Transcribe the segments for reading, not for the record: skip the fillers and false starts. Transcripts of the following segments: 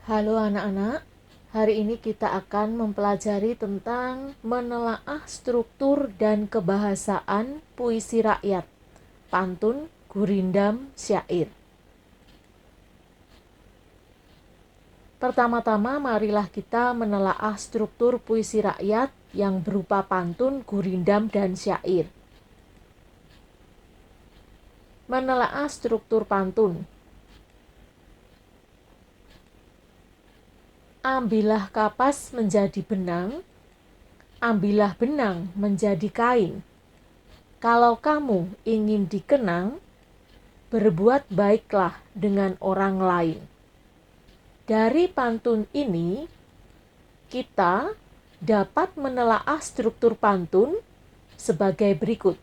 Halo anak-anak, hari ini kita akan mempelajari tentang menelaah struktur dan kebahasaan puisi rakyat, pantun, gurindam, syair. Pertama-tama marilah kita menelaah struktur puisi rakyat yang berupa pantun, gurindam, dan syair. Menelaah struktur pantun. Ambillah kapas menjadi benang, ambillah benang menjadi kain. Kalau kamu ingin dikenang, berbuat baiklah dengan orang lain. Dari pantun ini, kita dapat menelaah struktur pantun sebagai berikut.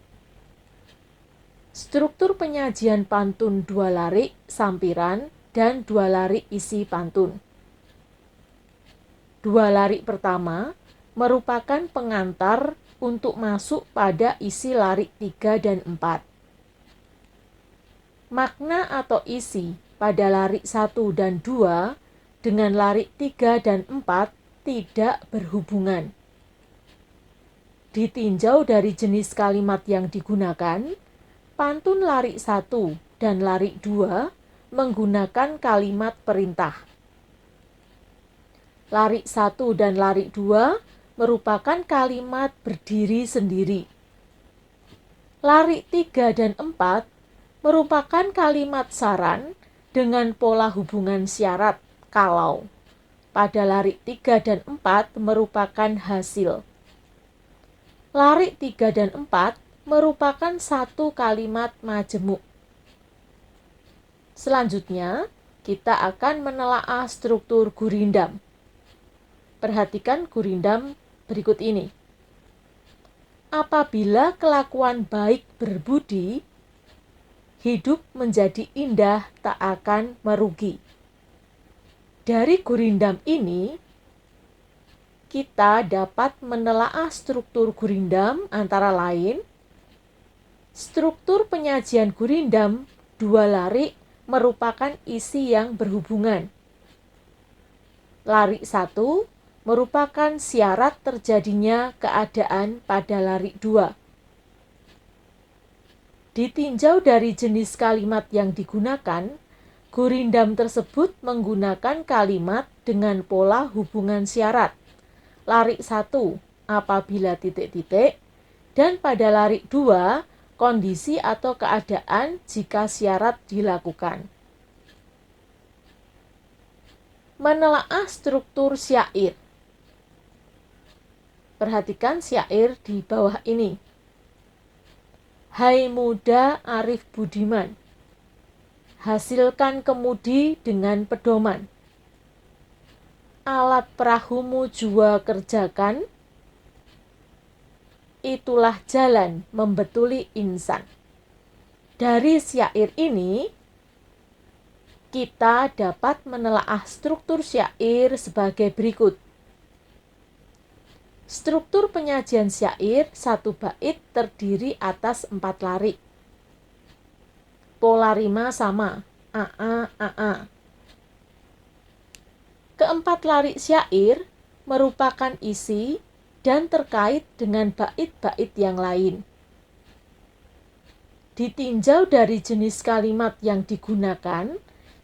Struktur penyajian pantun 2 larik sampiran dan 2 larik isi pantun. 2 larik pertama merupakan pengantar untuk masuk pada isi larik 3 dan 4. Makna atau isi pada larik 1 dan 2 dengan larik 3 dan 4 tidak berhubungan. Ditinjau dari jenis kalimat yang digunakan, pantun larik 1 dan larik 2 menggunakan kalimat perintah. Larik 1 dan larik 2 merupakan kalimat berdiri sendiri. Larik 3 dan 4 merupakan kalimat saran dengan pola hubungan syarat kalau. Pada larik 3 dan 4 merupakan hasil. Larik 3 dan 4 merupakan satu kalimat majemuk. Selanjutnya, kita akan menelaah struktur gurindam. Perhatikan gurindam berikut ini. Apabila kelakuan baik berbudi, hidup menjadi indah tak akan merugi. Dari gurindam ini, kita dapat menelaah struktur gurindam antara lain, struktur penyajian gurindam 2 larik merupakan isi yang berhubungan. Larik 1 merupakan syarat terjadinya keadaan pada larik 2. Ditinjau dari jenis kalimat yang digunakan, gurindam tersebut menggunakan kalimat dengan pola hubungan syarat. Larik 1 apabila titik-titik, dan pada larik 2 kondisi atau keadaan jika syarat dilakukan. Menelaah struktur syair. Perhatikan syair di bawah ini. Hai muda arif budiman, hasilkan kemudi dengan pedoman. Alat perahumu jua kerjakan, itulah jalan membetuli insan. Dari syair ini, kita dapat menelaah struktur syair sebagai berikut. Struktur penyajian syair 1 bait terdiri atas 4 larik. Pola rima sama, a. Keempat larik syair merupakan isi dan terkait dengan bait-bait yang lain. Ditinjau dari jenis kalimat yang digunakan,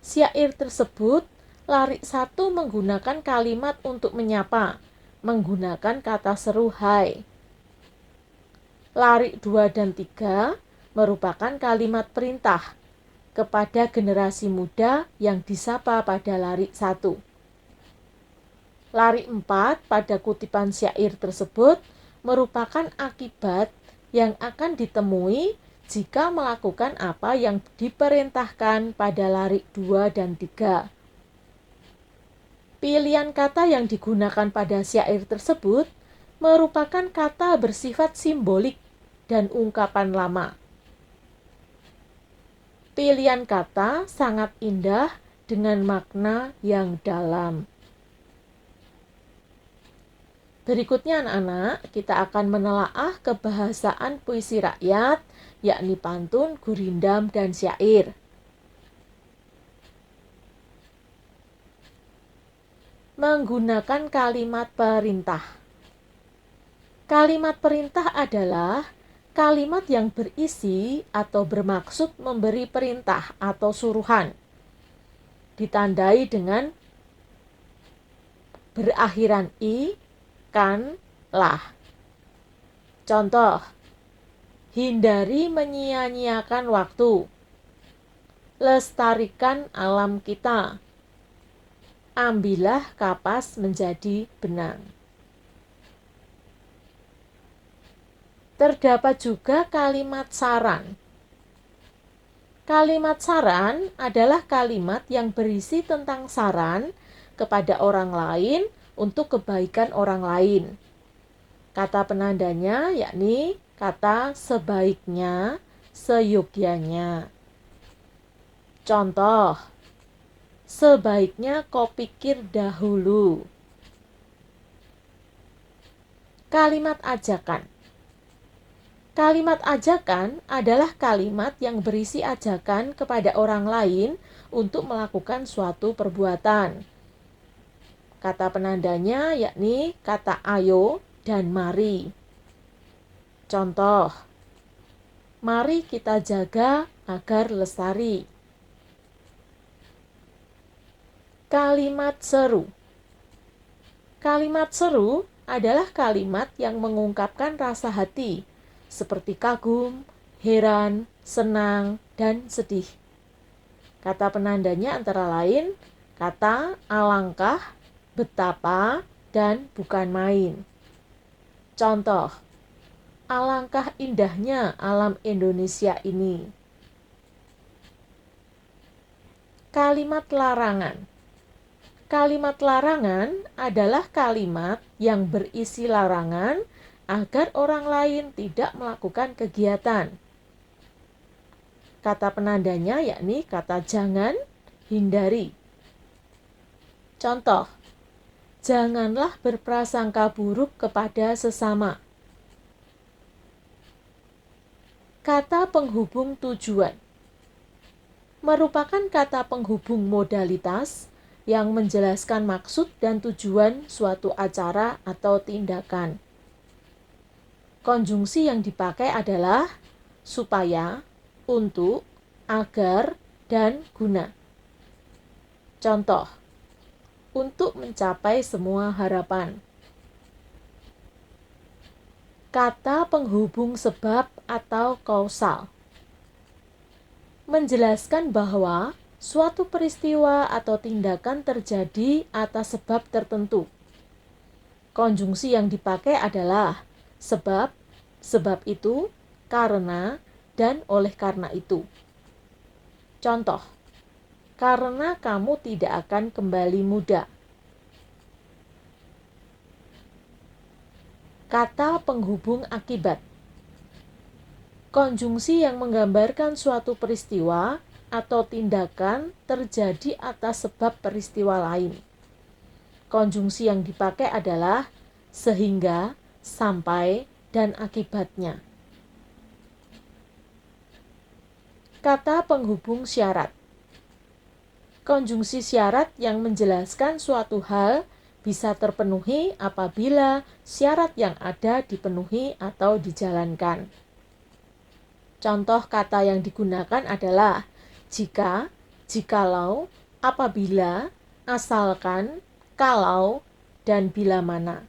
syair tersebut larik 1 menggunakan kalimat untuk menyapa, menggunakan kata seru hai. Larik 2 dan 3 merupakan kalimat perintah kepada generasi muda yang disapa pada larik 1. Larik 4 pada kutipan syair tersebut merupakan akibat yang akan ditemui jika melakukan apa yang diperintahkan pada larik 2 dan 3. Pilihan kata yang digunakan pada syair tersebut merupakan kata bersifat simbolik dan ungkapan lama. Pilihan kata sangat indah dengan makna yang dalam. Berikutnya anak-anak, kita akan menelaah kebahasaan puisi rakyat, yakni pantun, gurindam, dan syair. Menggunakan kalimat perintah. Kalimat perintah adalah kalimat yang berisi atau bermaksud memberi perintah atau suruhan, ditandai dengan berakhiran i, kan, lah. Contoh, hindari menyia-nyiakan waktu. Lestarikan alam kita. Ambillah kapas menjadi benang. Terdapat juga kalimat saran. Kalimat saran adalah kalimat yang berisi tentang saran kepada orang lain untuk kebaikan orang lain. Kata penandanya yakni kata sebaiknya, seyogyanya. Contoh, sebaiknya kau pikir dahulu. Kalimat ajakan. Kalimat ajakan adalah kalimat yang berisi ajakan kepada orang lain untuk melakukan suatu perbuatan. Kata penandanya yakni kata ayo dan mari. Contoh, mari kita jaga agar lestari. Kalimat seru. Kalimat seru adalah kalimat yang mengungkapkan rasa hati, seperti kagum, heran, senang, dan sedih. Kata penandanya antara lain kata alangkah, betapa, dan bukan main. Contoh, alangkah indahnya alam Indonesia ini. Kalimat larangan. Kalimat larangan adalah kalimat yang berisi larangan agar orang lain tidak melakukan kegiatan. Kata penandanya yakni kata jangan, hindari. Contoh, janganlah berprasangka buruk kepada sesama. Kata penghubung tujuan merupakan kata penghubung modalitas yang menjelaskan maksud dan tujuan suatu acara atau tindakan. Konjungsi yang dipakai adalah supaya, untuk, agar, dan guna. Contoh, untuk mencapai semua harapan. Kata penghubung sebab atau kausal menjelaskan bahwa suatu peristiwa atau tindakan terjadi atas sebab tertentu. Konjungsi yang dipakai adalah sebab, sebab itu, karena, dan oleh karena itu. Contoh, karena kamu tidak akan kembali muda. Kata penghubung akibat. Konjungsi yang menggambarkan suatu peristiwa atau tindakan terjadi atas sebab peristiwa lain. Konjungsi yang dipakai adalah sehingga, sampai, dan akibatnya. Kata penghubung syarat. Konjungsi syarat yang menjelaskan suatu hal bisa terpenuhi apabila syarat yang ada dipenuhi atau dijalankan. Contoh kata yang digunakan adalah jika, jikalau, apabila, asalkan, kalau, dan bila mana.